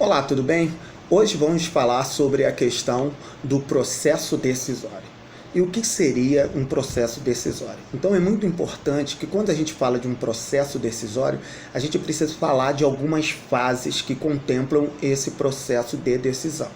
Olá, tudo bem? Hoje vamos falar sobre a questão do processo decisório. E o que seria um processo decisório? Então é muito importante que quando a gente fala de um processo decisório, a gente precisa falar de algumas fases que contemplam esse processo de decisão.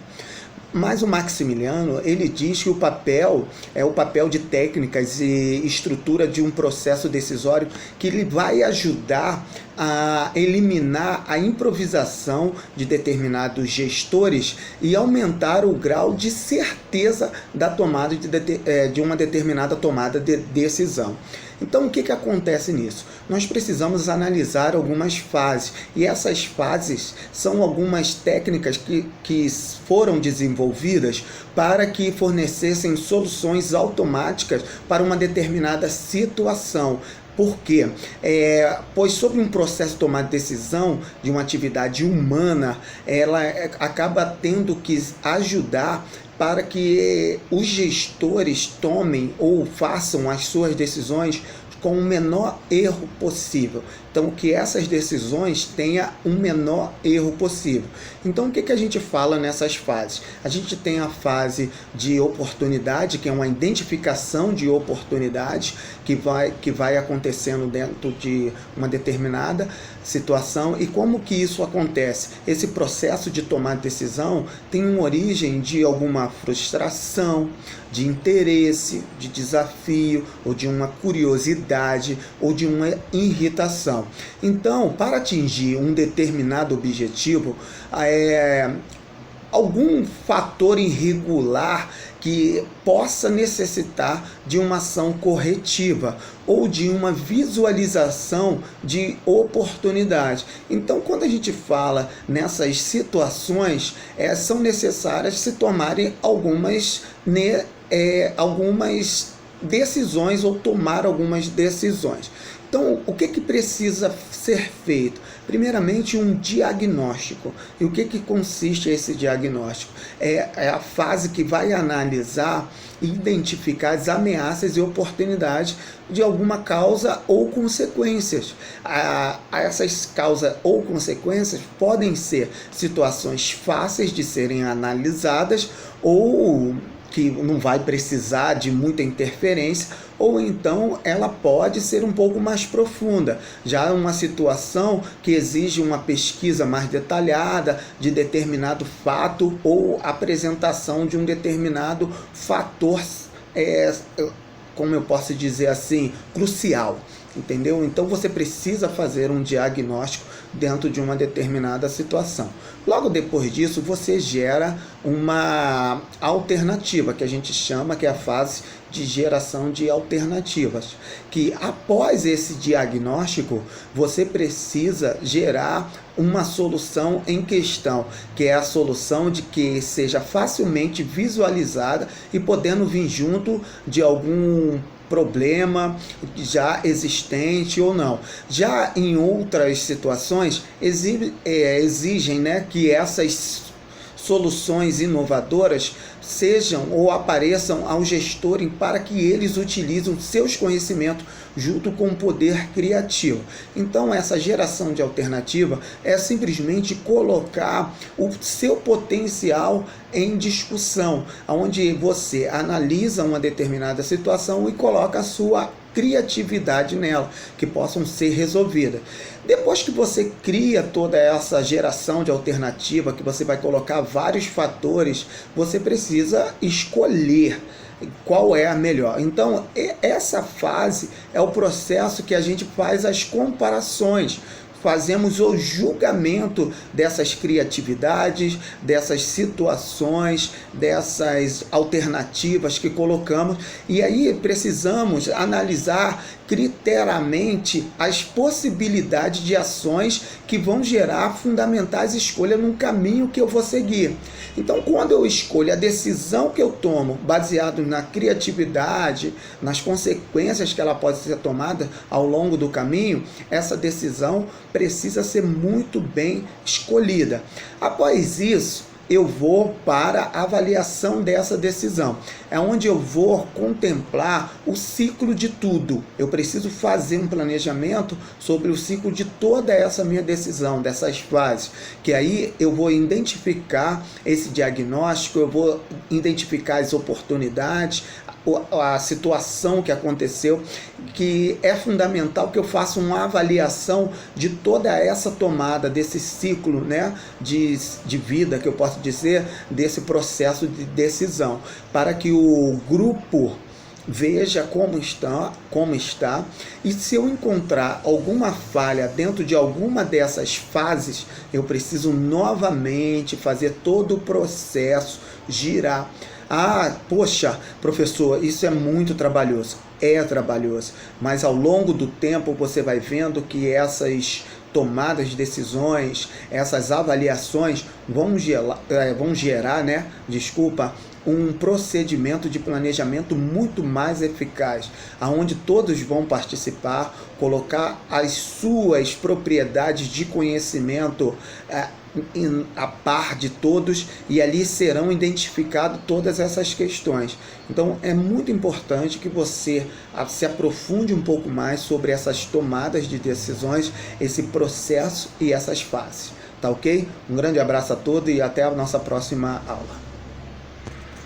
Mas o Maximiliano, ele diz que o papel é o papel de técnicas e estrutura de um processo decisório que ele vai ajudar a eliminar a improvisação de determinados gestores e aumentar o grau de certeza da tomada de uma determinada tomada de decisão. Então, o que acontece nisso? Nós precisamos analisar algumas fases, e essas fases são algumas técnicas que foram desenvolvidas para que fornecessem soluções automáticas para uma determinada situação. Por quê? Pois sobre um processo de tomar decisão de uma atividade humana, ela acaba tendo que ajudar para que os gestores tomem ou façam as suas decisões com o menor erro possível. Então, que essas decisões tenham um menor erro possível. Então, o que a gente fala nessas fases? A gente tem a fase de oportunidade, que é uma identificação de oportunidades que vai acontecendo dentro de uma determinada situação. E como que isso acontece? Esse processo de tomar decisão tem uma origem de alguma frustração, de interesse, de desafio, ou de uma curiosidade, ou de uma irritação. Então, para atingir um determinado objetivo, algum fator irregular que possa necessitar de uma ação corretiva ou de uma visualização de oportunidade. Então, quando a gente fala nessas situações, são necessárias se tomarem algumas decisões ou tomar algumas decisões. Então, o que precisa ser feito? Primeiramente, um diagnóstico. E o que consiste esse diagnóstico? É a fase que vai analisar e identificar as ameaças e oportunidades de alguma causa ou consequências. Essas causas ou consequências podem ser situações fáceis de serem analisadas ou que não vai precisar de muita interferência, ou então ela pode ser um pouco mais profunda, já uma situação que exige uma pesquisa mais detalhada de determinado fato ou apresentação de um determinado fator, como eu posso dizer assim, crucial. Entendeu? Então você precisa fazer um diagnóstico dentro de uma determinada situação. Logo depois disso, você gera uma alternativa, que a gente chama, que é a fase de geração de alternativas, que após esse diagnóstico, você precisa gerar uma solução em questão, que é a solução de que seja facilmente visualizada e podendo vir junto de algum problema já existente ou não. Já em outras situações exigem, que essas soluções inovadoras sejam ou apareçam ao gestor para que eles utilizem seus conhecimentos junto com o poder criativo. Então, essa geração de alternativa é simplesmente colocar o seu potencial em discussão, onde você analisa uma determinada situação e coloca a sua criatividade nela, que possam ser resolvidas. Depois que você cria toda essa geração de alternativa, que você vai colocar vários fatores, você precisa escolher qual é a melhor. Então, essa fase é o processo que a gente faz as comparações, fazemos o julgamento dessas criatividades, dessas situações, dessas alternativas que colocamos, e aí precisamos analisar criteriamente as possibilidades de ações que vão gerar fundamentais escolhas no caminho que eu vou seguir. Então, quando eu escolho a decisão que eu tomo baseado na criatividade, nas consequências que ela pode ser tomada ao longo do caminho, essa decisão precisa ser muito bem escolhida. Após isso, eu vou para a avaliação dessa decisão. É onde eu vou contemplar o ciclo de tudo. Eu preciso fazer um planejamento sobre o ciclo de toda essa minha decisão, dessas fases. Que aí eu vou identificar esse diagnóstico, eu vou identificar as oportunidades, a situação que aconteceu, que é fundamental que eu faça uma avaliação de toda essa tomada, desse ciclo, né, de vida, que eu posso dizer, desse processo de decisão, para que o grupo veja como está, e se eu encontrar alguma falha dentro de alguma dessas fases, eu preciso novamente fazer todo o processo girar. Ah, poxa, professor, isso é muito trabalhoso. É trabalhoso, mas ao longo do tempo você vai vendo que essas tomadas de decisões, essas avaliações vão gerar, né, um procedimento de planejamento muito mais eficaz, aonde todos vão participar, colocar as suas propriedades de conhecimento a par de todos, e ali serão identificadas todas essas questões. Então é muito importante que você se aprofunde um pouco mais sobre essas tomadas de decisões, esse processo e essas fases. Tá ok? Um grande abraço a todos e até a nossa próxima aula.